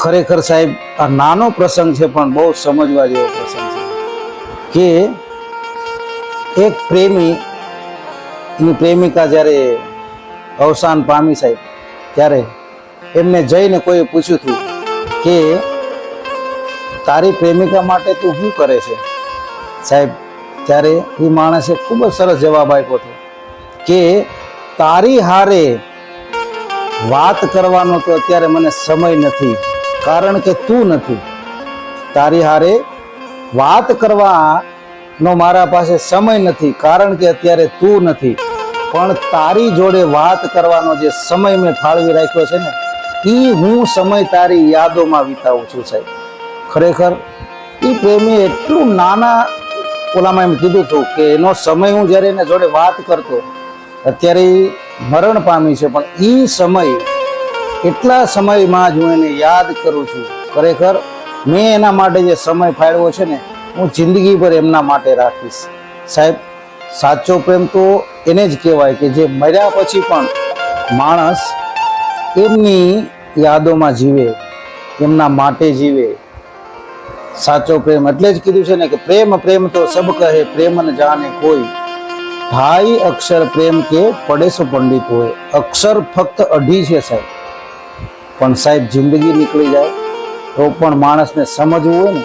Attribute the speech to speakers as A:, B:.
A: ખરેખર સાહેબ આ નાનો પ્રસંગ છે પણ બહુ સમજવા જેવો પ્રસંગ છે કે એક પ્રેમી એની પ્રેમિકા જ્યારે અવસાન પામી સાહેબ, ત્યારે એમને જઈને કોઈએ પૂછ્યું હતું કે તારી પ્રેમિકા માટે તું શું કરે છે સાહેબ? ત્યારે એ માણસે ખૂબ જ સરસ જવાબ આપ્યો હતો કે તારી હારે વાત કરવાનો તો અત્યારે મને સમય નથી, કારણ કે તું નથી. તારી હારે વાત કરવાનો મારા પાસે સમય નથી, કારણ કે અત્યારે તું નથી. પણ તારી જોડે વાત કરવાનો જે સમય મેં ફાળવી રાખ્યો છે ને, એ હું સમય તારી યાદોમાં વિતાવું છું સાહેબ. ખરેખર એ પ્રેમી એટલું નાના ઓલામાં એમ કીધું હતું કે એનો સમય હું જ્યારે એના જોડે વાત કરતો, અત્યારે મરણ પામી છે, પણ એ સમય એટલા સમયમાં જ હું એને યાદ કરું છું. ખરેખર મેં એના માટે જે સમય ફાળવ્યો છે ને, હું જિંદગીભર એમના માટે રાખીશ સાહેબ. સાચો પ્રેમ તો એને જ કહેવાય કે જે મર્યા પછી પણ માણસ એમની યાદોમાં જીવે, એમના માટે જીવે. સાચો પ્રેમ એટલે જ કીધું છે ને કે પ્રેમ પ્રેમ તો સબ કહે, પ્રેમ ન જાને કોઈ. ઢાઈ અક્ષર પ્રેમ કે પડે સો પંડિત હોય. અક્ષર ફક્ત 2.5 છે સાહેબ, પણ સાહેબ જિંદગી નીકળી જાય તો પણ માણસને સમજવું હોય ને